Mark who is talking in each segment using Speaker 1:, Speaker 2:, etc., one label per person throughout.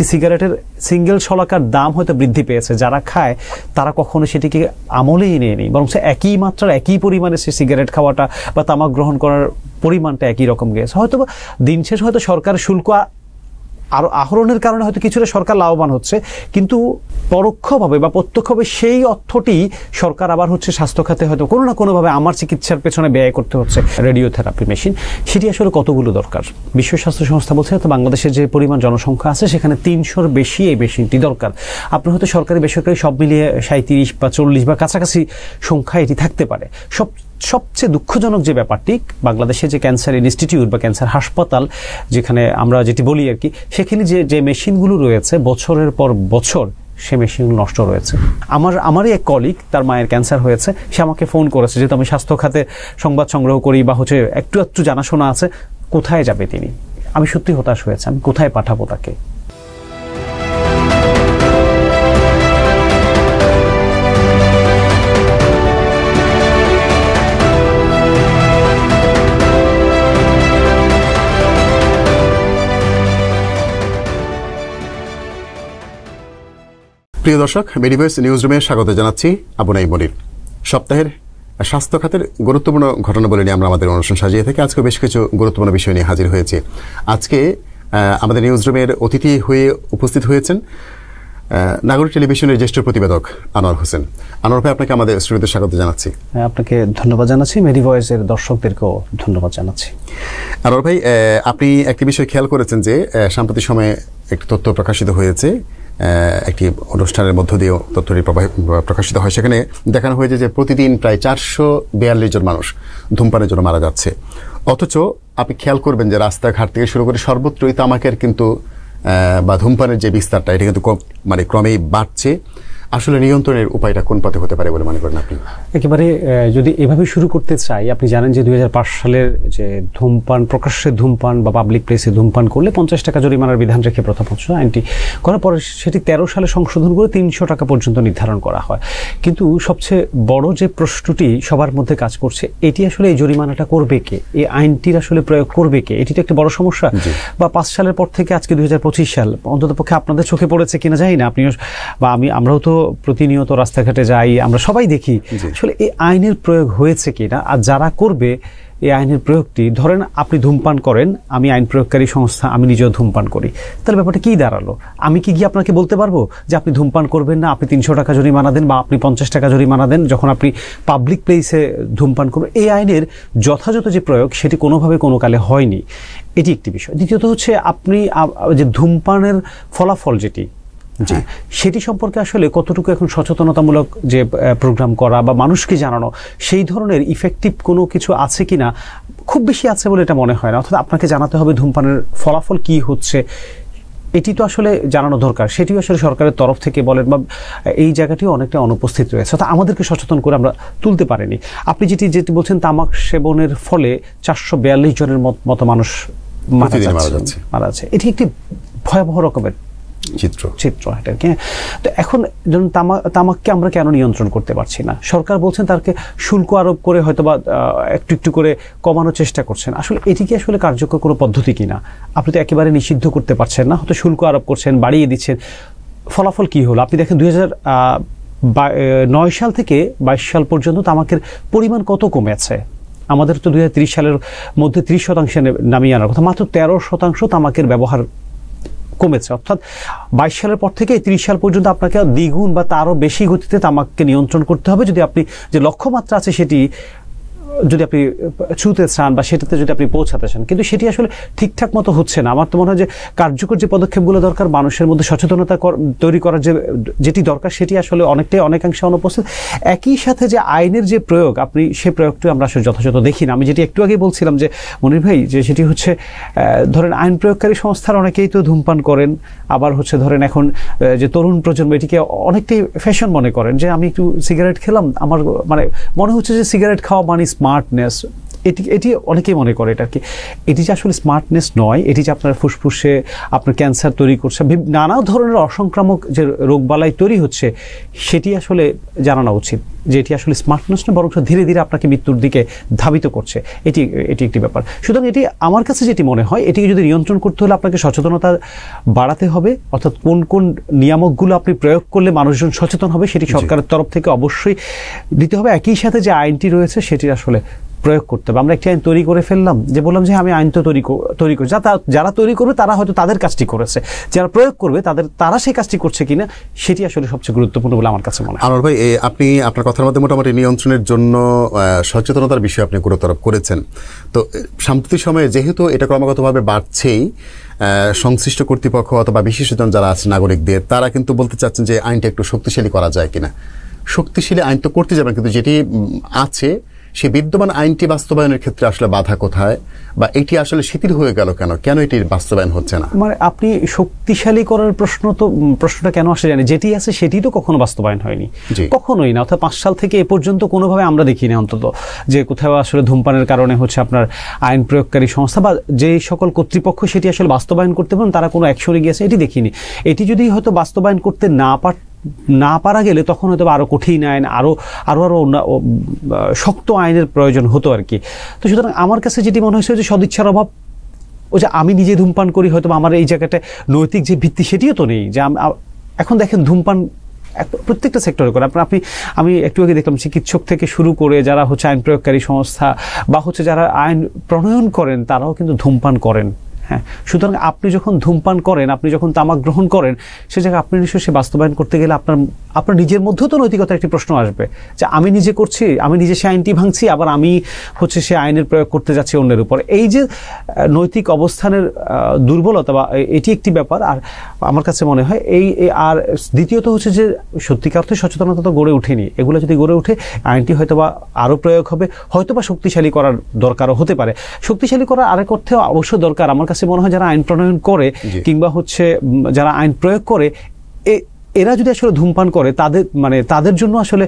Speaker 1: একটি সিগারেটের সিঙ্গেল শলাকার দাম হয়তো বৃদ্ধি পেয়েছে, যারা খায় তারা কখনো সেটিকে আমলেই নেয়নি, বরং একই মাত্রার একই পরিমাণে সে সিগারেট খাওয়াটা বা তামাক গ্রহণ করার পরিমাণটা একই রকম গেছে। হয়তো দিন শেষ হয়তো সরকার শুল্ক আরো আহরণের কারণে হয়তো কিছুটা সরকার লাভবান হচ্ছে, কিন্তু পরোক্ষভাবে বা প্রত্যক্ষভাবে সেই অর্থটি সরকার আবার হচ্ছে স্বাস্থ্য খাতে হয়তো কোনো না কোনোভাবে আমার চিকিৎসার পেছনে ব্যয় করতে হচ্ছে। রেডিওথেরাপি মেশিন সেটি আসলে কতগুলো দরকার? বিশ্ব স্বাস্থ্য সংস্থা বলছে হয়তো বাংলাদেশের যে পরিমাণ জনসংখ্যা আছে সেখানে 300-র বেশি এই মেশিনটি দরকার। আপনার হয়তো সরকারি বেসরকারি সব মিলিয়ে 37 বা 40 বা কাছাকাছি সংখ্যা এটি থাকতে পারে। সবচেয়ে দুঃখজনক যে ব্যাপারটি, বাংলাদেশে যে ক্যান্সার ইনস্টিটিউট বা ক্যান্সার হাসপাতাল যেখানে আমরা যেটি বলি আর কি, সেখানে যে মেশিনগুলো রয়েছে বছরের পর বছর সে মেশিনগুলো নষ্ট রয়েছে। আমারই এক কলিগ, তার মায়ের ক্যান্সার হয়েছে, সে আমাকে ফোন করেছে, যেহেতু আমি স্বাস্থ্য খাতে সংবাদ সংগ্রহ করি বা হচ্ছে একটু জানাশোনা আছে, কোথায় যাবে তিনি? আমি সত্যি হতাশ হয়েছে, আমি কোথায় পাঠাবো তাকে?
Speaker 2: প্রিয় দর্শক, মেডিভয়েস নিউজ রুমে স্বাগত জানাচ্ছি। আবু নাঈম মনির। সপ্তাহের স্বাস্থ্য খাতের গুরুত্বপূর্ণ ঘটনা বলে নিয়ে আমরা আমাদের অনুষ্ঠান সাজিয়ে থাকি। আজকে বেশ কিছু গুরুত্বপূর্ণ বিষয় নিয়ে হাজির হয়েছে। আজকে আমাদের নিউজ রুমের অতিথি হয়ে উপস্থিত হয়েছেন নাগরিক টেলিভিশনের জ্যেষ্ঠ প্রতিবেদক আনোয়ার হোসেন। আনোয়ার ভাই, আপনাকে আমাদের স্টুডিওতে স্বাগত জানাচ্ছি।
Speaker 1: আপনাকে ধন্যবাদ জানাচ্ছি, মেডিভয়েসের দর্শকদেরকেও ধন্যবাদ জানাচ্ছি।
Speaker 2: আনোয়ার ভাই, আপনি একটি বিষয় খেয়াল করেছেন যে সাম্প্রতিক সময়ে একটি তথ্য প্রকাশিত হয়েছে, একটি অনুষ্ঠানের মধ্য দিয়ে তথ্যটি প্রকাশিত হয়। সেখানে দেখানো হয়েছে যে প্রতিদিন প্রায় 442 জন মানুষ ধূমপানের জন্য মারা যাচ্ছে। অথচ আপনি খেয়াল করবেন যে রাস্তাঘাট থেকে শুরু করে সর্বত্রই তামাকের কিন্তু বা ধূমপানের যে বিস্তারটা, এটা কিন্তু ক্রমেই বাড়ছে। আসলে নিয়ন্ত্রণের উপায়টা কোন পথে হতে পারে বলে মনে করেন আপনি?
Speaker 1: একেবারে যদি এভাবে শুরু করতে চাই, আপনি জানেন যে 2005 সালের যে ধূমপান, প্রকাশ্যে ধূমপান বা পাবলিক প্লেসে ধূমপান করলে 50 টাকা জরিমানার বিধান রেখে প্রথম আইনটি করার পরে সেটি 13 সালে সংশোধন করে 300 টাকা পর্যন্ত নির্ধারণ করা হয়। কিন্তু সবচেয়ে বড় যে প্রশ্নটি সবার মধ্যে কাজ করছে, এটি আসলে এই জরিমানাটা করবে কে, এই আইনটির আসলে প্রয়োগ করবে কে? এটি তো একটা বড় সমস্যা। বা 5 সালের পর থেকে আজকে 2025 সাল, অন্তত পক্ষে আপনাদের চোখে পড়েছে কিনা জানি না, আপনিও বা আমরাও তো প্রতিনিয়ত রাস্তাঘাটে যাই, আমরা সবাই দেখি আসলে এই আইনের প্রয়োগ হয়েছে কিনা। আর যারা করবে এই আইনের প্রয়োগটি, ধরেন আপনি ধূমপান করেন, আমি আইন প্রয়োগকারী সংস্থা, আমি নিজেও ধূমপান করি, তাহলে ব্যাপারটা কি দাঁড়ালো? আমি কি গিয়ে আপনাকে বলতে পারবো যে আপনি ধূমপান করবেন না, আপনি 300 টাকা জরিমানা দেন বা আপনি 50 টাকা জরিমানা দেন যখন আপনি পাবলিক প্লেসে ধূমপান করবেন? এই আইনের যথাযথ যে প্রয়োগ সেটি কোনোভাবে কোনো কালে হয়নি। এটি একটি বিষয়। দ্বিতীয়ত হচ্ছে আপনি যে ধূমপানের ফলাফল যেটি, সেটি সম্পর্কে আসলে কতটুকু এখন সচেতনতামূলক যে প্রোগ্রাম করা বা মানুষকে জানানো, সেই ধরনের ইফেক্টিভ কোনো কিছু আছে কিনা? খুব বেশি আছে বলে এটা মনে হয় না। অর্থাৎ আপনাকে জানাতে হবে ধূমপানের ফলাফল কি হচ্ছে, এটি তো আসলে জানানো দরকার। সেটিও আসলে সরকারের তরফ থেকে বলেন বা এই জায়গাটিও অনেকটা অনুপস্থিত রয়েছে, অর্থাৎ আমাদেরকে সচেতন করে আমরা তুলতে পারিনি। আপনি যেটি বলছেন, তামাক সেবনের ফলে 442 জনের মতো মানুষ মারা যাচ্ছে, এটি একটি ভয়াবহ রকমের চিত্র। তো এখন তামাককে আমরা কেন নিয়ন্ত্রণ করতে পারছি না? সরকার বলছেন তাকে শুল্ক আরোপ করে হয়তো বা একটু করে কমানোর চেষ্টা করছেন। আসলে এটি কি আসলে কার্যকর কোনো পদ্ধতি কিনা? আপনি তো একেবারে নিষিদ্ধ করতে পারছেন না, হয়তো শুল্ক আরোপ করছেন, বাড়িয়ে দিচ্ছেন। ফলাফল কি হলো আপনি দেখেন। 2009 সাল থেকে 22 সাল পর্যন্ত তামাকের পরিমাণ কত কমেছে। আমাদের তো 2030 সালের মধ্যে 30% নামিয়ে আনার কথা, মাত্র 13% তামাকের ব্যবহার কমেছে। অর্থাৎ 22 সালের পর থেকে 30 সাল পর্যন্ত আপনাকে দ্বিগুণ বা তারও বেশি গতিতে তামাককে নিয়ন্ত্রণ করতে হবে, যদি আপনি যে লক্ষ্যমাত্রা আছে সেটি যদি আপনি ছুঁতে চান বা সেটাতে যদি আপনি পৌঁছাতে চান। কিন্তু সেটি আসলে ঠিকঠাক মতো হচ্ছে না। আমার তো মনে হয় যে কার্যকর যে পদক্ষেপগুলো দরকার, মানুষের মধ্যে সচেতনতা তৈরি করার যেটি দরকার, সেটি আসলে অনেকাংশে অনুপস্থিত। একই সাথে যে আইনের যে প্রয়োগ, আপনি সে প্রয়োগটি আমরা আসলে যথাযথ দেখি না। আমি যেটি একটু আগে বলছিলাম যে মনির ভাই, যে সেটি হচ্ছে ধরেন আইন প্রয়োগকারী সংস্থার অনেকেই তো ধূমপান করেন, আবার হচ্ছে ধরেন এখন যে তরুণ প্রজন্ম এটিকে অনেকটাই ফ্যাশন মনে করেন, যে আমি একটু সিগারেট খেলাম, আমার মনে হচ্ছে যে সিগারেট খাওয়া মানে স্মার্টনেস। এটি অনেকেই মনে করে এটা আর কি, এটি যে আসলে স্মার্টনেস নয়, এটি যে আপনার ফুসফুসে আপনার ক্যান্সার তৈরি করছে, নানা ধরনের অসংক্রামক যে রোগবালাই তৈরি হচ্ছে, সেটি আসলে জানানো উচিত যে এটি আসলে স্মার্টনেস না, বরং ধীরে ধীরে আপনাকে মৃত্যুর দিকে ধাবিত করছে। এটি একটি ব্যাপার। সুতরাং এটি আমার কাছে যেটি মনে হয়, এটিকে যদি নিয়ন্ত্রণ করতে হলে আপনাকে সচেতনতা বাড়াতে হবে, অর্থাৎ কোন কোন নিয়ামকগুলো আপনি প্রয়োগ করলে মানুষজন সচেতন হবে সেটি সরকারের তরফ থেকে অবশ্যই দিতে হবে। একই সাথে যে আইনটি রয়েছে সেটি আসলে প্রয়োগ করতে হবে। আমরা একটি আইন তৈরি করে ফেললাম, যে বললাম যে আমি আইন তো তৈরি করি, যারা তৈরি করবে তারা হয়তো তাদের কাজটি করেছে, যারা প্রয়োগ করবে তারা সেই কাজটি করছে কিনা সেটি আসলে সবচেয়ে গুরুত্বপূর্ণ বলে আমার কাছে মনে হয়।
Speaker 2: আনোয়ার ভাই, আপনি আপনার কথার মধ্যে মোটামুটি নিয়ন্ত্রণের জন্য সচেতনতার বিষয়ে আপনি গুরুত্বারোপ করেছেন। তো সাম্প্রতিক সময়ে যেহেতু এটা ক্রমাগতভাবে বাড়ছেই, সংশ্লিষ্ট কর্তৃপক্ষ অথবা বিশেষজন যারা আছে নাগরিকদের, তারা কিন্তু বলতে চাচ্ছেন যে আইনটা একটু শক্তিশালী করা যায় কিনা। শক্তিশালী আইন তো করতে যাবেন, কিন্তু যেটি আছে সেই বিদ্যমান আইনটি বাস্তবায়নের ক্ষেত্রে আসলে বাধা কোথায়, বা এটি আসলে শিথিল হয়ে গেল কেন এটির বাস্তবায়ন হচ্ছে না?
Speaker 1: মানে আপনি শক্তিশালী করার প্রশ্নটা কেন আসে জানি, যেটি আছে সেটি তো কখনো বাস্তবায়ন হয়নি, কখনোই না। অর্থাৎ 5 সাল থেকে এ পর্যন্ত কোনোভাবে আমরা দেখিনি অন্তত যে কোথাও আসলে ধূমপানের কারণে হচ্ছে আপনার আইন প্রয়োগকারী সংস্থা বা যে সকল কর্তৃপক্ষ সেটি আসলে বাস্তবায়ন করতে পারেন তারা কোনো অ্যাকশনে গিয়েছে, এটি দেখিনি। এটি যদি হয়তো বাস্তবায়ন করতে না পারা গেলে তখন হয়তো আরো কঠিন আইন, আরো শক্ত আইনের প্রয়োজন হতো আর কি। তো সুতরাং আমার কাছে যেটি মনে হয়েছে যে সদিচ্ছার অভাব, ওই যে আমি নিজে ধূমপান করি, হয়তো আমার এই জায়গাটায় নৈতিক যে ভিত্তি সেটিও তো নেই। যে এখন দেখেন ধূমপান প্রত্যেকটা সেক্টরে করে, আমি একটু আগে দেখলাম চিকিৎসক থেকে শুরু করে যারা হচ্ছে আইন প্রয়োগকারী সংস্থা বা হচ্ছে যারা আইন প্রণয়ন করেন তারাও কিন্তু ধূমপান করেন। হ্যাঁ, সুতরাং আপনি যখন ধূমপান করেন, আপনি যখন তামাক গ্রহণ করেন, সে জায়গায় আপনি নিশ্চয়ই সে বাস্তবায়ন করতে গেলে আপনার নিজের মধ্যেও তো নৈতিকতার একটি প্রশ্ন আসবে যে আমি নিজে করছি, আমি নিজে সে আইনটি ভাঙছি, আবার আমি হচ্ছে সে আইনের প্রয়োগ করতে যাচ্ছি অন্যের উপর। এই যে নৈতিক অবস্থানের দুর্বলতা বা এটি একটি ব্যাপার। আর আমার কাছে মনে হয় আর দ্বিতীয়ত হচ্ছে যে সত্যিকার অর্থে সচেতনতা তো গড়ে ওঠেনি। এগুলো যদি গড়ে ওঠে, আইনটি হয়তোবা আরও প্রয়োগ হবে, হয়তোবা শক্তিশালী করার দরকারও হতে পারে। শক্তিশালী করার আরেক অর্থেও অবশ্য দরকার। আমার কাছে মনে হয় যারা আইন প্রণয়ন করে কিংবা হচ্ছে যারা আইন প্রয়োগ করে, এরা যদি আসলে ধূমপান করে তাদের জন্য আসলে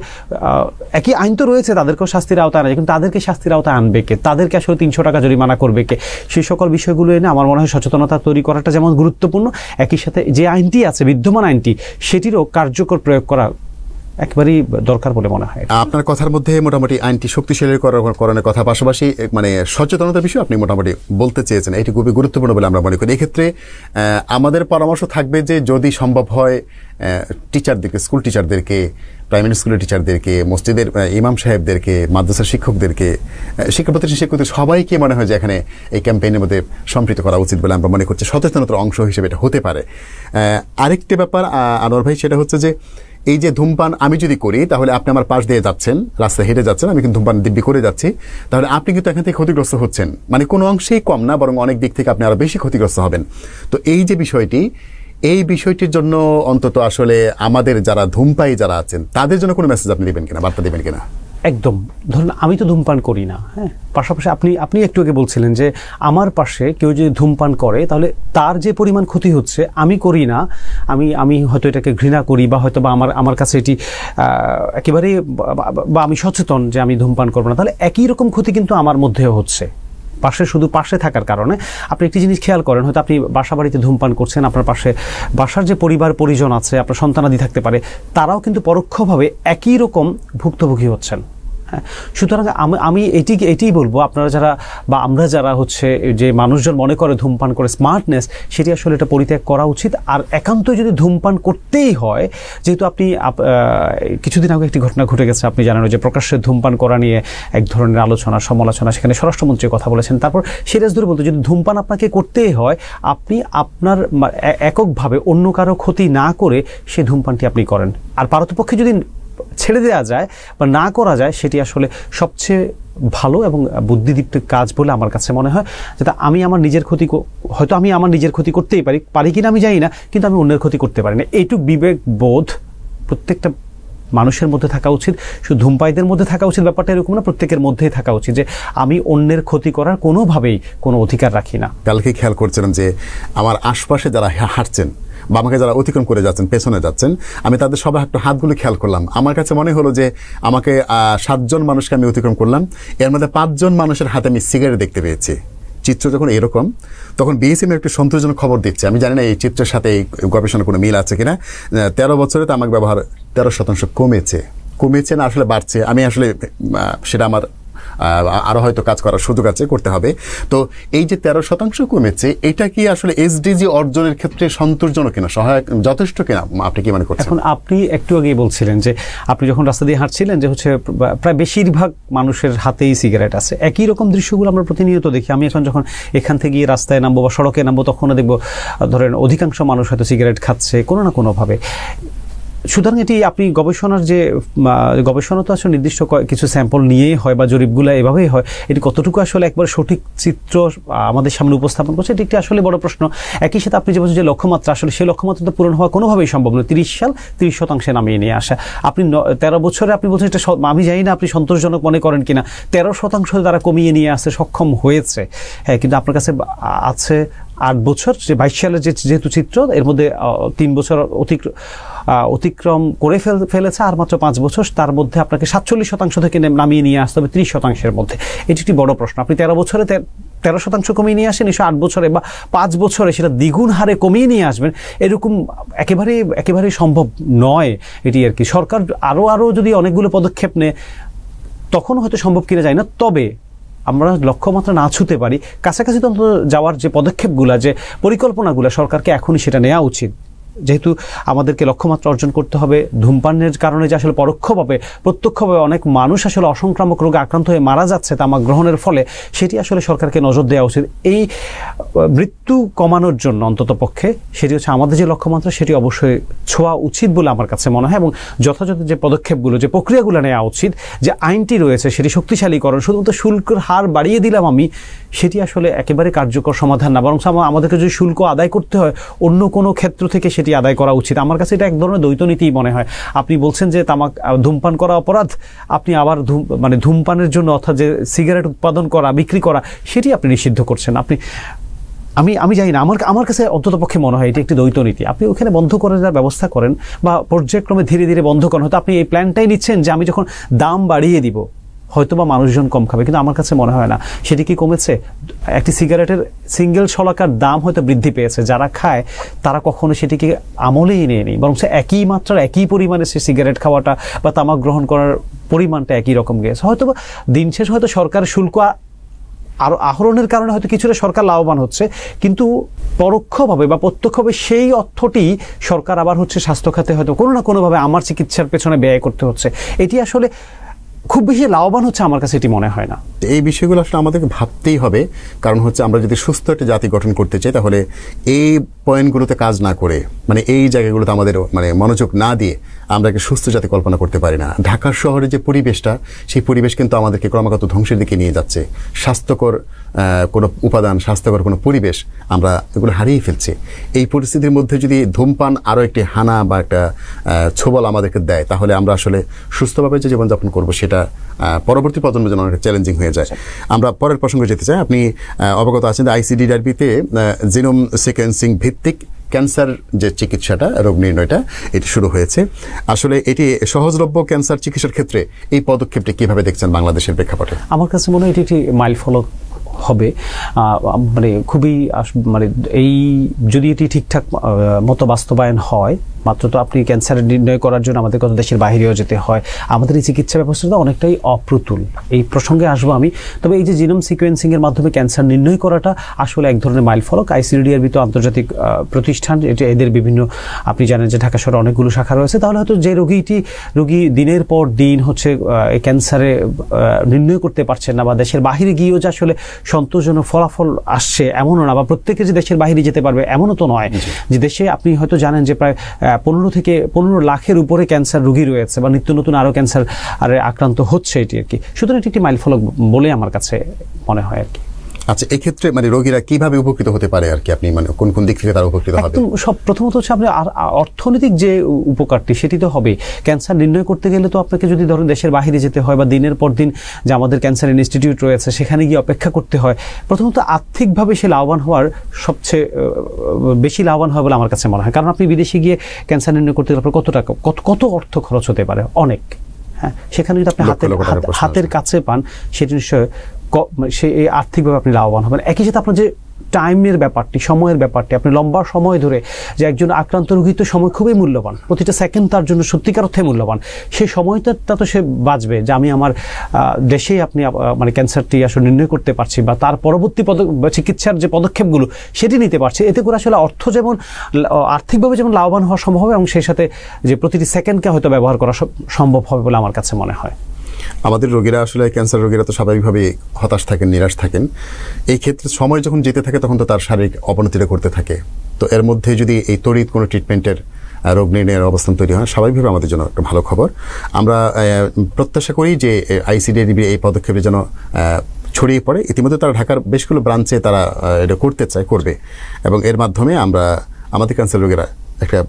Speaker 1: একই আইন তো রয়েছে, তাদেরকেও শাস্তির আওতায় আনা যায়, কিন্তু তাদেরকে শাস্তির আওতায় আনবে কে, তাদেরকে আসলে 300 টাকা জরিমানা করবে কে, সেই সকল বিষয়গুলো এনে আমার মনে হয় সচেতনতা তৈরি করাটা যেমন গুরুত্বপূর্ণ, একই সাথে যে আইনটি আছে বিদ্যমান আইনটি সেটিরও কার্যকর প্রয়োগ করা একেবারেই দরকার বলে মনে হয়।
Speaker 2: আপনার কথার মধ্যে মোটামুটি আইনটি শক্তিশালী করার কথা, পাশাপাশি মানে সচেতনতার বিষয় আপনি মোটামুটি বলতে চেয়েছেন, এটি খুবই গুরুত্বপূর্ণ বলে আমরা মনে করি। এক্ষেত্রে আমাদের পরামর্শ থাকবে যে যদি সম্ভব হয় টিচারদেরকে, স্কুল টিচারদেরকে, প্রাইমারি স্কুলের টিচারদেরকে, মসজিদের ইমাম সাহেবদেরকে, মাদ্রাসার শিক্ষকদেরকে, শিক্ষা প্রতিষ্ঠান শিক্ষকদের সবাইকে মনে হয় যে এখানে এই ক্যাম্পেইনের মধ্যে সম্পৃক্ত করা উচিত বলে আমরা মনে করছি। সচেতনতার অংশ হিসেবে এটা হতে পারে। আরেকটি ব্যাপার আনোয়ার ভাই, সেটা হচ্ছে যে এই যে ধূমপান আমি যদি করি, তাহলে আপনি আমার পাশ দিয়ে যাচ্ছেন, রাস্তায় হেঁটে যাচ্ছেন, আমি কিন্তু ধূমপান দিব্যি করে যাচ্ছি, তাহলে আপনি কিন্তু এখান থেকে ক্ষতিগ্রস্ত হচ্ছেন। মানে কোনো অংশেই কম না, বরং অনেক দিক থেকে আপনি আরো বেশি ক্ষতিগ্রস্ত হবেন। তো এই যে বিষয়টি, এই বিষয়টির জন্য অন্তত আসলে আমাদের যারা ধূমপায়ী যারা আছেন তাদের জন্য কোনো মেসেজ আপনি দিবেন কিনা, বার্তা দিবেন কিনা?
Speaker 1: একদম, ধরুন আমি তো ধূমপান করি না, হ্যাঁ, পাশাপাশি আপনি একটু আগে বলছিলেন যে আমার পাশে কেউ যদি ধূমপান করে তাহলে তার যে পরিমাণ ক্ষতি হচ্ছে, আমি করি না, আমি হয়তো এটাকে ঘৃণা করি বা হয়তো বা আমার কাছে এটি একেবারে, বা আমি সচেতন যে আমি ধূমপান করবো না, তাহলে একই রকম ক্ষতি কিন্তু আমার মধ্যেও হচ্ছে। শুধু পাশে থাকার কারণে আপনি একটি জিনিস খেয়াল করেন, হয়তো আপনি বাসা বাড়িতে ধূমপান করছেন, আপনার পাশে বাসার যে পরিজন আছে, আপনার সন্তানাদি থাকতে পারে, তারাও কিন্তু পরোক্ষভাবে একই রকম ভুক্তভোগী হচ্ছেন। হ্যাঁ, সুতরাং আমি এটিই বলবো, আপনারা যারা বা আমরা যারা হচ্ছে যে মানুষজন মনে করে ধূমপান করে স্মার্টনেস, সেটি আসলে এটা পরিত্যাগ করা উচিত। আর একান্ত যদি ধূমপান করতেই হয়, যেহেতু আপনি কিছুদিন আগে একটি ঘটনা ঘটে গেছে, আপনি জানেন যে প্রকাশ্যে ধূমপান করা নিয়ে এক ধরনের আলোচনা সমালোচনা, সেখানে স্বরাষ্ট্রমন্ত্রী কথা বলেছেন। তারপর সিরিয়াস ধরে বলতে, যদি ধূমপান আপনাকে করতেই হয়, আপনি আপনার এককভাবে অন্য কারো ক্ষতি না করে সে ধূমপানটি আপনি করেন। আর পারতপক্ষে যদি ছেড়ে দেওয়া যায় বা না করা যায়, সেটি আসলে সবচেয়ে ভালো এবং বুদ্ধিদীপ্ত কাজ বলে আমার কাছে মনে হয়। যাতে আমি আমার নিজের ক্ষতি, হয়তো আমি আমার নিজের ক্ষতি করতেই পারি কিনা আমি জানি না, কিন্তু আমি অন্যের ক্ষতি করতে পারি না। এইটুক বিবেক বোধ প্রত্যেকটা মানুষের মধ্যে থাকা উচিত। শুধু ধূমপায়ীদের মধ্যে থাকা উচিত ব্যাপারটা এরকম না, প্রত্যেকের মধ্যেই থাকা উচিত যে আমি অন্যের ক্ষতি করার কোনোভাবেই কোনো অধিকার রাখি না।
Speaker 2: কালকে খেয়াল করছিলাম যে আমার আশপাশে যারা হাঁটছেন, বা আমাকে যারা অতিক্রম করে যাচ্ছেন, পেছনে যাচ্ছেন, আমি তাদের সবাই একটু হাতগুলো খেয়াল করলাম। আমার কাছে মনে হলো যে আমাকে 7 জন মানুষকে আমি অতিক্রম করলাম, এর মধ্যে 5 জন মানুষের হাতে আমি সিগারেট দেখতে পেয়েছি। চিত্র যখন এরকম, তখন বিএসএম একটু সন্তোষজনক খবর দিচ্ছে। আমি জানি না এই চিত্রের সাথে এই গবেষণার কোনো মিল আছে কিনা। 13 বছরে তামাক ব্যবহার 13% কমেছে না আসলে বাড়ছে, আমি আসলে সেটা আমার আরো হয়তো কাজ করার সুযোগ আছে, করতে হবে। তো এই যে 13% কমেছে, এটা কি আসলে এসডিজি অর্জনের ক্ষেত্রে সন্তোষজনক কিনা, সহায়ক, যথেষ্ট কিনা, আপনি কি মনে করছেন?
Speaker 1: এখন আপনি একটু আগেই বলছিলেন যে আপনি যখন রাস্তা দিয়ে হাঁটছিলেন যে হচ্ছে প্রায় বেশিরভাগ মানুষের হাতেই সিগারেট আছে। একই রকম দৃশ্যগুলো আমরা প্রতিনিয়ত দেখি। আমি এখন যখন এখান থেকে রাস্তায় নামবো বা সড়কে নামবো, তখনও দেখবো ধরেন অধিকাংশ মানুষ হয়তো সিগারেট খাচ্ছে কোনো না কোনোভাবে। সুতরাং এটি আপনি গবেষণার যে গবেষণা তো আসলে নির্দিষ্ট কিছু স্যাম্পল নিয়েই হয় বা জরিপগুলো এভাবেই হয়, এটি কতটুকু আসলে একবার সঠিক চিত্র আমাদের সামনে উপস্থাপন করছে, এটি একটি আসলে বড় প্রশ্ন। একই সাথে আপনি যে বলছেন যে লক্ষ্যমাত্রা, আসলে সেই লক্ষ্যমাত্রা তো পূরণ হওয়া কোনোভাবেই সম্ভব নয়। 30% নামিয়ে নিয়ে আসা, আপনি 13 বছরে আপনি বলছেন এটা, আমি জানি না আপনি সন্তোষজনক মনে করেন কিনা, 13% তারা কমিয়ে নিয়ে আসতে সক্ষম হয়েছে। হ্যাঁ, কিন্তু আপনার কাছে আছে 8 বছর, যে 22 সালের যেহেতু চিত্র, এর মধ্যে 3 বছর অতিক্রম করে ফেলেছে, আর মাত্র 5 বছর, তার মধ্যে আপনাকে 47% থেকে নামিয়ে নিয়ে আসতে হবে 30%-এর মধ্যে। এটি একটি বড় প্রশ্ন। আপনি 13 বছরে 13% কমিয়ে নিয়ে আসেন, 8 বছরে বা 5 বছরে সেটা দ্বিগুণ হারে কমিয়ে নিয়ে আসবেন, এরকম একেবারেই সম্ভব নয় এটি আর কি। সরকার আরও যদি অনেকগুলো পদক্ষেপ নেয় তখন হয়তো সম্ভব কিনা যায় না। তবে আমরা লক্ষ্যমাত্রা না ছুঁতে পারি, কাছাকাছি তো যাওয়ার যে পদক্ষেপগুলো, যে পরিকল্পনাগুলো, সরকারকে এখনই সেটা নেওয়া উচিত। যেহেতু আমাদেরকে লক্ষ্যমাত্রা অর্জন করতে হবে, ধূমপানের কারণে যে আসলে পরোক্ষভাবে প্রত্যক্ষভাবে অনেক মানুষ আসলে অসংক্রামক রোগে আক্রান্ত হয়ে মারা যাচ্ছে তামাক গ্রহণের ফলে, সেটি আসলে সরকারকে নজর দেওয়া উচিত। এই মৃত্যু কমানোর জন্য অন্তত পক্ষে সেটি হচ্ছে আমাদের যে লক্ষ্যমাত্রা, সেটি অবশ্যই ছোঁয়া উচিত বলে আমার কাছে মনে হয়। এবং যথাযথ যে পদক্ষেপগুলো, যে প্রক্রিয়াগুলো নেওয়া উচিত, যে আইনটি রয়েছে সেটি শক্তিশালীকরণ, শুধুমাত্র শুল্কের হার বাড়িয়ে দিলাম আমি, সেটি আসলে একেবারে কার্যকর সমাধান না। বরং আমাদেরকে যদি শুল্ক আদায় করতে হয়, অন্য কোনো ক্ষেত্র থেকে সেটি আদায় করা উচিত। আমার কাছে এটা এক ধরনের দ্বৈতনীতিই মনে হয়। আপনি বলছেন যে তামাক ধূমপান করা অপরাধ, আপনি আবার ধূমপানের জন্য, অর্থাৎ যে সিগারেট উৎপাদন করা, বিক্রি করা, সেটি আপনি নিষিদ্ধ করছেন। আমি জানি না, আমার কাছে অন্ততপক্ষে মনে হয় এটি একটি দ্বৈতনীতি। আপনি ওখানে বন্ধ করে দেওয়ার ব্যবস্থা করেন বা পর্যায়ক্রমে ধীরে ধীরে বন্ধ করেন। হয়তো আপনি এই প্ল্যানটাই নিচ্ছেন যে আমি যখন দাম বাড়িয়ে দিব হয়তোবা মানুষজন কম খাবে, কিন্তু আমার কাছে মনে হয় না সেটি কি কমেছে। একটি সিগারেটের সিঙ্গেল শলাকার দাম হয়তো বৃদ্ধি পেয়েছে, যারা খায় তারা কখনো সেটিকে আমলেই নেয়নি, বরং একই মাত্রার একই পরিমাণে সে সিগারেট খাওয়াটা বা তামাক গ্রহণ করার পরিমাণটা একই রকম গেছে। হয়তো দিন শেষ হয়তো সরকারের শুল্ক আরো আহরণের কারণে হয়তো কিছুটা সরকার লাভবান হচ্ছে, কিন্তু পরোক্ষভাবে বা প্রত্যক্ষভাবে সেই অর্থটি সরকার আবার হচ্ছে স্বাস্থ্য খাতে হয়তো কোনো না কোনোভাবে আমার চিকিৎসার পেছনে ব্যয় করতে হচ্ছে। এটি আসলে খুব বেশি লাভবান হচ্ছে আমার কাছে এটি মনে হয় না।
Speaker 2: এই বিষয়গুলো আসলে আমাদেরকে ভাবতেই হবে, কারণ হচ্ছে আমরা যদি সুস্থ একটা জাতি গঠন করতে চাই, তাহলে এই পয়েন্টগুলোতে কাজ না করে, মানে এই জায়গাগুলোতে আমাদের মনোযোগ না দিয়ে আমরা একটা সুস্থ জাতি কল্পনা করতে পারি না। ঢাকা শহরের যে পরিবেশটা, সেই পরিবেশ কিন্তু আমাদেরকে ক্রমাগত ধ্বংসের দিকে নিয়ে যাচ্ছে। স্বাস্থ্যকর কোনো উপাদান, স্বাস্থ্যকর কোনো পরিবেশ আমরা এগুলো হারিয়ে ফেলছি। এই পরিস্থিতির মধ্যে যদি ধূমপান আরও একটি হানা বা একটা ছোবল আমাদেরকে দেয়, তাহলে আমরা আসলে সুস্থভাবে যে জীবনযাপন করবো সেটা পরবর্তী প্রজন্মের জন্য অনেক চ্যালেঞ্জিং হয়ে যায়। আমরা পরের প্রসঙ্গে যেতে চাই। আপনি অবগত আছেন যে আইসিডিআরবিতে জিনোম সিকোয়েন্সিং ভিত্তিক ক্যান্সার যে চিকিৎসাটা, রোগ নির্ণয়টা, এটি শুরু হয়েছে। আসলে এটি সহজলভ্য ক্যান্সার চিকিৎসার ক্ষেত্রে এই পদক্ষেপটি কিভাবে দেখছেন বাংলাদেশের প্রেক্ষাপটে?
Speaker 1: আমার কাছে মনে হয় এটি একটি মাইলফলক হবে। খুবই এই যদি এটি ঠিকঠাক মতো বাস্তবায়ন হয়, মাত্র তো আপনি ক্যান্সার নির্ণয় করার জন্য আমাদের কত দেশের বাইরেও যেতে হয়, আমাদের এই চিকিৎসা ব্যবস্থাটা অনেকটাই অপ্রতুল। এই প্রসঙ্গে আসবো আমি। তবে এই যে জিনোম সিকোয়েন্সিং এর মাধ্যমে ক্যান্সার নির্ণয় করাটা আসলে এক ধরনের মাইলফলক। আইসিডিআরবি তো আন্তর্জাতিক প্রতিষ্ঠান, এদের বিভিন্ন, আপনি জানেন যে ঢাকা শহরে অনেকগুলো শাখা রয়েছে। তাহলে হয়তো যে রোগী দিনের পর দিন হচ্ছে ক্যান্সারে নির্ণয় করতে পারছেন না, বা দেশের বাহিরে গিয়েও যে আসলে সন্তোষজনক ফলাফল আসছে এমনও না, বা প্রত্যেকে যে দেশের বাহিরে যেতে পারবে এমনও তো নয়। যে দেশে আপনি হয়তো জানেন যে প্রায় 15 লাখের উপরে ক্যান্সার রোগী রয়েছে, বা নিত্য নতুন আরো ক্যান্সার আক্রান্ত হচ্ছে এটি আর কি। সুতরাং এটি একটি মাইলফলক বলে আমার কাছে মনে হয় আর কি।
Speaker 2: আচ্ছা, এক্ষেত্রে মানে রোগীরা কিভাবে উপকৃত হতে পারে আর কি, আপনি মানে কোন কোন দিক থেকে তারা উপকৃত হবে?
Speaker 1: সব প্রথমত হচ্ছে আপনি অর্থনৈতিক যে উপকারটি সেটি তো হবে। ক্যান্সার নির্ণয় করতে গেলে তো আপনাকে যদি ধরুন দেশের বাইরে যেতে হয় বা দিনের পর দিন যে আমাদের ক্যান্সার ইনস্টিটিউট রয়েছে সেখানে গিয়ে অপেক্ষা করতে হয়, প্রথমত আর্থিকভাবে সে লাভবান হওয়ার সবচেয়ে বেশি লাভবান হয় বলে আমার কাছে মনে হয়। কারণ আপনি বিদেশে গিয়ে ক্যান্সার নির্ণয় করতে গেলে আপনার কত টাকা কত অর্থ খরচ হতে পারে, অনেক। হ্যাঁ, সেখানে যদি আপনি হাতের কাছে পান সেটি নিশ্চয় সে আর্থিকভাবে আপনি লাভবান হবেন। একই সাথে আপনার যে টাইমের ব্যাপারটি, সময়ের ব্যাপারটি, আপনি লম্বা সময় ধরে যে একজন আক্রান্ত রোগীর তো সময় খুবই মূল্যবান, প্রতিটা সেকেন্ড তার জন্য সত্যিকার অর্থে মূল্যবান। সেই সময়টা তো সে বাঁচবে যে আমি আমার দেশেই আপনি মানে ক্যান্সারটি আসলে নির্ণয় করতে পারছি বা তার পরবর্তী চিকিৎসার যে পদক্ষেপগুলো সেটি নিতে পারছি। এতে করে আসলে অর্থ যেমন আর্থিকভাবে যেমন লাভবান হওয়া সম্ভব হবে এবং সেই সাথে যে প্রতিটি সেকেন্ডকে হয়তো ব্যবহার করা সম্ভব হবে বলে আমার কাছে মনে হয়।
Speaker 2: আমাদের রোগীরা আসলে ক্যান্সার রোগীরা তো স্বাভাবিকভাবে হতাশ থাকেন, নিরাশ থাকেন। এই ক্ষেত্রে সময় যখন যেতে থাকে তখন তো তার শারীরিক অবনতিটা করতে থাকে। তো এর মধ্যে যদি এই তড়িৎ কোনো ট্রিটমেন্টের রোগ নির্ণয়ের অবস্থান তৈরি হয়, স্বাভাবিকভাবে আমাদের জন্য একটা ভালো খবর। আমরা প্রত্যাশা করি যে আইসিডিডিবি এই পদক্ষেপে যেন ছড়িয়ে পড়ে। ইতিমধ্যে তারা ঢাকার বেশগুলো ব্রাঞ্চে তারা এটা করবে এবং এর মাধ্যমে আমরা আমাদের ক্যান্সার রোগীরা একটা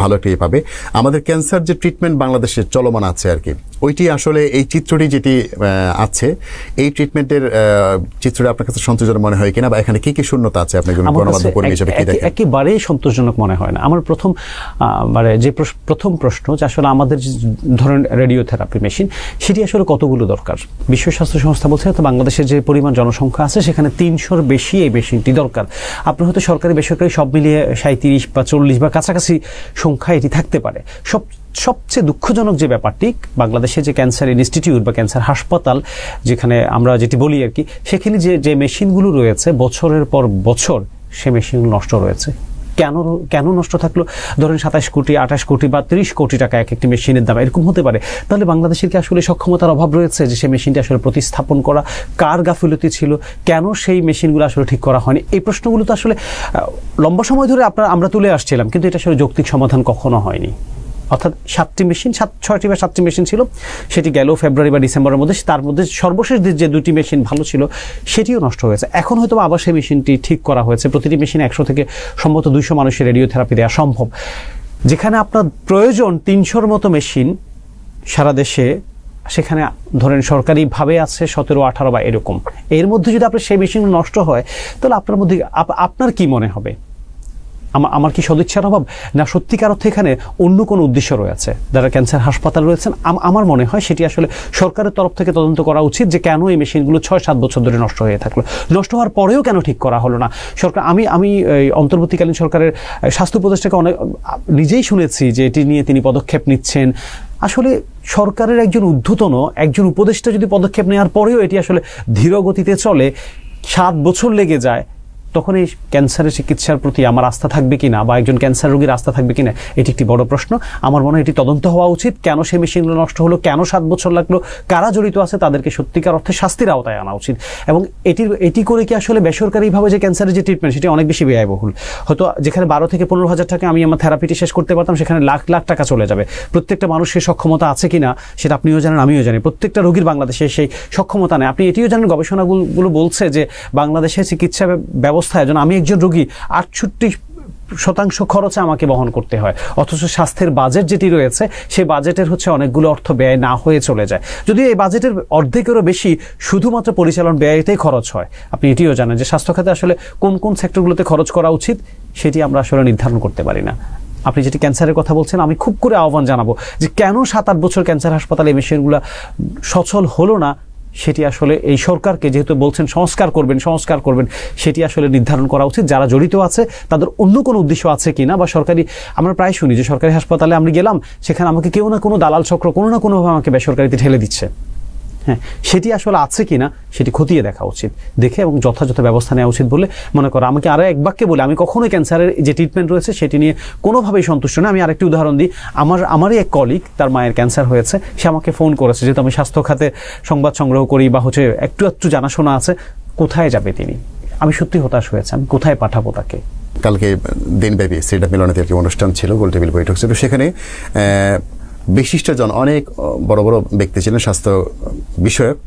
Speaker 2: ভালো একটা পাবে। আমাদের ক্যান্সার যে ট্রিটমেন্ট বাংলাদেশে চলমান আছে আর কি, ওইটি আসলে এই চিত্রটি যেটি আছে এই ট্রিটমেন্টের চিত্রটি আপনার কাছে সন্তোষজনক মনে হয় কিনা, বা এখানে কি কি শূন্যতা আছে আপনি গণমাধ্যম কর্মী হিসেবে কি দেখেন?
Speaker 1: একেবারেই সন্তোষজনক মনে হয় না। আমার প্রথম প্রশ্ন যে আসলে আমাদের ধরেন রেডিওথেরাপি মেশিন সেটি আসলে কতগুলো দরকার? বিশ্ব স্বাস্থ্য সংস্থা বলছে তো বাংলাদেশের যে পরিমাণ জনসংখ্যা আছে সেখানে 300-র বেশি এই মেশিনটি দরকার। আপনার হয়তো সরকারি বেসরকারি সব মিলিয়ে 37 বা 40 বা কাছাকাছি সংখ্যা এটি থাকতে পারে। সবচেয়ে দুঃখজনক যে ব্যাপারটি, বাংলাদেশে যে ক্যান্সার ইনস্টিটিউট বা ক্যান্সার হাসপাতাল যেখানে আমরা যেটি বলি আর কি, সেখানে যে মেশিনগুলো রয়েছে বছরের পর বছর সে মেশিনগুলো নষ্ট রয়েছে। কেন নষ্ট থাকলো? ধরেন 27 কোটি 28 কোটি বা 30 কোটি টাকা এক একটি মেশিনের দাম এরকম হতে পারে। তাহলে বাংলাদেশের কি আসলে সক্ষমতার অভাব রয়েছে যে সেই মেশিনটি আসলে প্রতিস্থাপন করা? কার গাফিলতি ছিল? কেন সেই মেশিনগুলো আসলে ঠিক করা হয়নি? এই প্রশ্নগুলো তো আসলে লম্বা সময় ধরে আমরা তুলে আসছিলাম, কিন্তু এটা আসলে যৌক্তিক সমাধান কখনো হয়নি। অর্থাৎ 6টি বা 7টি মেশিন ছিল, সেটি গেল ফেব্রুয়ারি বা ডিসেম্বরের মধ্যে। তার মধ্যে সর্বশেষ যে 2টি মেশিন ভালো ছিল সেটিও নষ্ট হয়েছে। এখন হয়তো আবার সেই মেশিনটি ঠিক করা হয়েছে। প্রতিটি মেশিনে 100 থেকে সম্ভবত 200 মানুষের রেডিওথেরাপি দেওয়া সম্ভব। যেখানে আপনার প্রয়োজন 300-র মতো মেশিন সারা দেশে, সেখানে ধরেন সরকারিভাবে আছে 17-18 বা এরকম। এর মধ্যে যদি আপনার সেই মেশিনগুলো নষ্ট হয় তাহলে আপনার কি মনে হবে? আমার কি সদিচ্ছার অভাব, না সত্যিকার অর্থে এখানে অন্য কোনো উদ্দেশ্য রয়েছে? যারা ক্যান্সার হাসপাতাল রয়েছেন, আমার মনে হয় সেটি আসলে সরকারের তরফ থেকে তদন্ত করা উচিত যে কেন এই মেশিনগুলো 6-7 বছর ধরে নষ্ট হয়ে থাকলো, নষ্ট হওয়ার পরেও কেন ঠিক করা হলো না। সরকার আমি অন্তর্বর্তীকালীন সরকারের স্বাস্থ্য উপদেষ্টাকে অনেক নিজেই শুনেছি যে এটি নিয়ে তিনি পদক্ষেপ নিচ্ছেন। আসলে সরকারের একজন ঊর্ধ্বতন একজন উপদেষ্টা যদি পদক্ষেপ নেওয়ার পরেও এটি আসলে ধীর গতিতে চলে, 7 বছর লেগে যায়, তখন এই ক্যান্সারের চিকিৎসার প্রতি আমার আস্থা থাকবে কিনা বা একজন ক্যান্সার রোগীর আস্থা থাকবে কিনা, এটি একটি বড় প্রশ্ন। আমার মনে হয় এটি তদন্ত হওয়া উচিত। কেন সেই মেশিনগুলো নষ্ট হলো, কেন 7 বছর লাগলো, কারা জড়িত আছে তাদেরকে সত্যিকার অর্থে শাস্তির আওতায় আনা উচিত। এবং এটি করে কি আসলে বেসরকারিভাবে যে ক্যান্সারের যে ট্রিটমেন্ট সেটি অনেক বেশি ব্যয়বহুল। হয়তো যেখানে 12 থেকে 15 হাজার টাকা আমি আমার থেরাপিটি শেষ করতে পারতাম, সেখানে লাখ লাখ টাকা চলে যাবে। প্রত্যেকটা মানুষের সক্ষমতা আছে কিনা সেটা আপনিও জানেন, আমিও জানি। প্রত্যেকটা রোগীর বাংলাদেশে সেই সক্ষমতা নেই। আপনি এটিও জানেন, গবেষণাগুলো বলছে যে বাংলাদেশের চিকিৎসা ব্যবস্থায় যেন আমি একজন রোগী 68% খরচে আমাকে বহন করতে হয়, অথচ স্বাস্থ্যের বাজেট যেটি রয়েছে সেই বাজেটের অনেকগুলো অর্থ ব্যয় না হয়ে চলে যায়। যদি এই বাজেটের অর্ধেকেরও বেশি শুধুমাত্র পরিচালন ব্যয়তেই খরচ হয়। আপনি এটিও জানেন যে স্বাস্থ্য খাতে আসলে কোন কোন সেক্টরগুলোতে খরচ করা উচিত সেটি আমরা আসলে নির্ধারণ করতে পারি না। আপনি যেটি ক্যান্সারের কথা বলছেন, আমি খুব করে আহ্বান জানাবো যে কেন 7-8 বছর ক্যান্সার হাসপাতালে এই মেশিনগুলো সচল হলো না, সেটি আসলে এই সরকারকে, যেহেতু বলছেন সংস্কার করবেন, সেটি আসলে নির্ধারণ করা উচিত। যারা জড়িত আছে তাদের অন্য কোনো উদ্দেশ্য আছে কিনা, বা সরকারি, আমরা প্রায় শুনি যে সরকারি হাসপাতালে আমরা গেলাম, সেখানে আমাকে কেউ না কোনো দালাল চক্র কোনো না কোনোভাবে আমাকে বেসরকারিতে ঠেলে দিচ্ছে। হ্যাঁ, সেটি আসলে আছে কিনা সেটি খতিয়ে দেখা উচিত, দেখে এবং যথাযথ ব্যবস্থা নেওয়া উচিত বলে মনে করো। আমাকে আরও এক বাক্যে বলে, আমি কখনোই ক্যান্সারের যে ট্রিটমেন্ট রয়েছে সেটি নিয়ে কোনোভাবেই সন্তুষ্ট না। আমি আরেকটি উদাহরণ দিই, আমারই এক কলিগ, তার মায়ের ক্যান্সার হয়েছে, সে আমাকে ফোন করেছে, যেহেতু আমি স্বাস্থ্য খাতে সংবাদ সংগ্রহ করি বা একটু জানাশোনা আছে, কোথায় যাবে তিনি? আমি সত্যি হতাশ হয়েছে, আমি কোথায় পাঠাবো তাকে?
Speaker 2: কালকে দিনব্যাপী সিডা মিলনাতে একটি অনুষ্ঠান ছিল, গোলটেবিল বৈঠক ছিল, সেখানে বিশিষ্টজন অনেক বড় বড় ব্যক্তি ছিলেন স্বাস্থ্য বিষয়ক।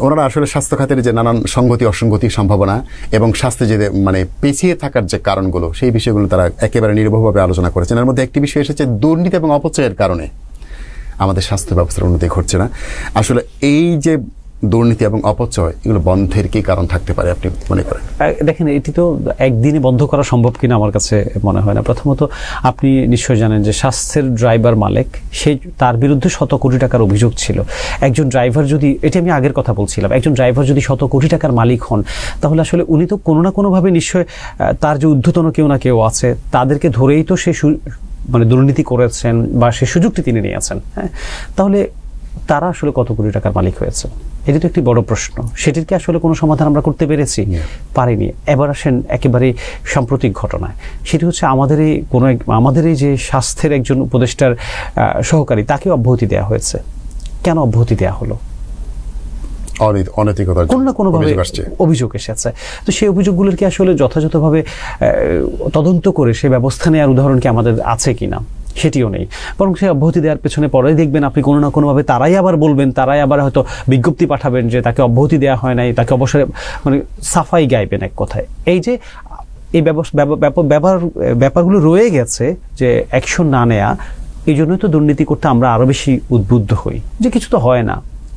Speaker 2: ওনারা আসলে স্বাস্থ্য খাতের যে নানান সংগতি অসঙ্গতি সম্ভাবনা এবং স্বাস্থ্যে যে মানে পিছিয়ে থাকার যে কারণগুলো সেই বিষয়গুলো তারা একেবারে নির্ভরভাবে আলোচনা করেছেন। এর মধ্যে একটি বিষয় এসেছে দুর্নীতি এবং অপচয়ের কারণে আমাদের স্বাস্থ্য ব্যবস্থার উন্নতি ঘটছে না। আসলে এই যে দুর্নীতি এবং অপচয় এগুলো বন্ধের কি কারণ থাকতে পারে আপনি মনে করেন?
Speaker 1: দেখেন, এটি তো একদিনে বন্ধ করা সম্ভব কিনা আমার কাছে মনে হয় না। প্রথমত আপনি নিশ্চয় জানেন যে স্বাস্থ্যের ড্রাইভার মালিক, তার বিরুদ্ধে শত কোটি টাকার অভিযোগ ছিল। একজন ড্রাইভার যদি, এটি আমি আগের কথা বলছিলাম, একজন ড্রাইভার যদি শত কোটি টাকার মালিক হন, তাহলে আসলে উনি তো কোনো না কোনোভাবে নিশ্চয় তার যে ঊর্ধ্বতন কেউ না কেউ আছে, তাদেরকে ধরেই তো সে মানে দুর্নীতি করেছেন বা সে সুযোগটি তিনি নিয়েছেন। হ্যাঁ, তাহলে তারা আসলে কত কোটি টাকার মালিক হয়েছে, এটি তো একটি বড় প্রশ্ন। সেটির কি আসলে কোনো সমাধান আমরা করতে পেরেছি? পারিনি। এবার আসেন একেবারে সাম্প্রতিক ঘটনায়, সেটি হচ্ছে আমাদের এই যে স্বাস্থ্যের একজন উপদেষ্টার সহকারী, তাকে অব্যাহতি দেওয়া হয়েছে। কেন অব্যাহতি দেওয়া হলো? কোনো না কোনোভাবে অভিযোগ এসেছে। তো সেই অভিযোগগুলোর কি আসলে যথাযথভাবে তদন্ত করে সে ব্যবস্থা নেওয়ার উদাহরণ কি আমাদের আছে কিনা? সেটিও নেই। বরং সে অব্যাহতি দেওয়ার পেছনে পরে দেখবেন আপনি কোনো না কোনোভাবে তারাই আবার বলবেন, তারাই আবার হয়তো বিজ্ঞপ্তি পাঠাবেন যে তাকে অব্যাহতি দেওয়া হয় নাই, তাকে অবসরে মানে সাফাই গাইবেন এক কথায়। এই যে এই ব্যাপারগুলো রয়ে গেছে যে অ্যাকশন না নেয়া, এই জন্যই তো দুর্নীতি করতে আমরা আরো বেশি উদ্বুদ্ধ হই যে কিছু তো হয় না,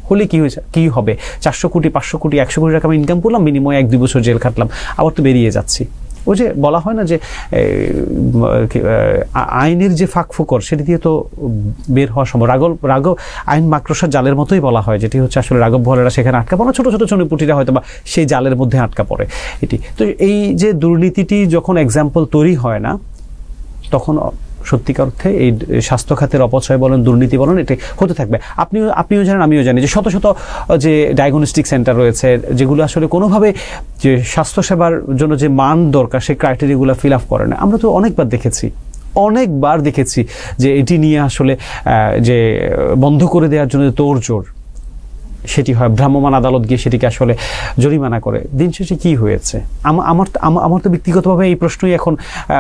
Speaker 1: হলে কি হয়েছে, কি হবে, 400 কোটি 500 কোটি 100 কোটি টাকা আমি ইনকাম করলাম, বিনিময়ে 1-2 বছর জেল খাটলাম, আবার তো বেরিয়ে যাচ্ছি। ওই যে বলা হয় না যে আইনের যে ফাঁক ফোকর সেটি দিয়ে তো বের হওয়া সম্ভব। রাঘব আইন মাকড়সার জালের মতোই বলা হয়, যেটি হচ্ছে আসলে রাঘব ভলেরা সেখানে আটকা পড়ে, ছোট ছোট চুনিপুটিরা হয়তো বা সেই জালের মধ্যে আটকা পড়ে। এটি তো এই যে দুর্নীতিটি যখন এক্সাম্পল তৈরি হয় না, তখন সত্যিকার অর্থে এই স্বাস্থ্য খাতের অপচয় বলেন, দুর্নীতি বলেন, এটা হতে থাকবে। আপনিও জানেন, আমিও জানি যে শত শত যে ডায়াগনস্টিক সেন্টার রয়েছে, যেগুলো আসলে কোনোভাবে যে স্বাস্থ্যসেবার জন্য যে মান দরকার সেই ক্রাইটেরিয়াগুলো ফিল আপ করে না। আমরা তো অনেকবার দেখেছি যে এটি নিয়ে আসলে যে বন্ধ করে দেওয়ার জন্য তোড়জোড়, সেটি হয় ভ্রাম্যমাণ আদালত গিয়ে সেটিকে আসলে জরিমানা করে। দিন শেষে কি হয়েছে? আমার তো ব্যক্তিগতভাবে এই প্রশ্নই এখন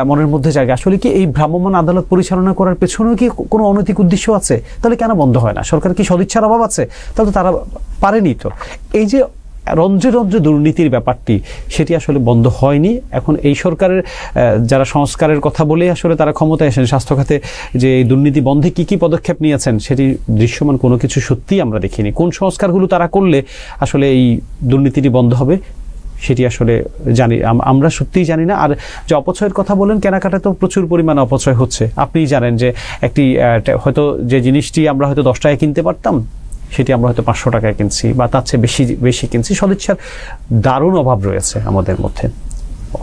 Speaker 1: মনের মধ্যে জায়গা, আসলে কি এই ভ্রাম্যমাণ আদালত পরিচালনা করার পেছনেও কি কোনো অনৈতিক উদ্দেশ্য আছে? তাহলে কেন বন্ধ হয় না? সরকার কি সদিচ্ছার অভাব আছে? তাহলে তারা পারেনি। তো এই যে রন্ধ্রে রন্ধ্রে দুর্নীতির ব্যাপারটি, সেটি আসলে বন্ধ হয়নি। এখন এই সরকারের যারা সংস্কারের কথা বলে আসলে তারা ক্ষমতায় আসেন, স্বাস্থ্য খাতে যে দুর্নীতি বন্ধে কি কি পদক্ষেপ নিয়েছেন সেটি দৃশ্যমান কোনো কিছু সত্যিই আমরা দেখিনি। কোন সংস্কারগুলো তারা করলে আসলে এই দুর্নীতিটি বন্ধ হবে সেটি আসলে আমরা সত্যিই জানি না। আর যে অপচয়ের কথা বলেন, কেনাকাটা তো প্রচুর পরিমাণে অপচয় হচ্ছে। আপনিই জানেন যে একটি হয়তো যে জিনিসটি আমরা হয়তো 10 টাকায় কিনতে পারতাম, সেটি আমরা হয়তো 500 টাকায় কিনছি বা তার চেয়ে বেশি কিনছি। সদিচ্ছার দারুণ অভাব রয়েছে আমাদের মধ্যে।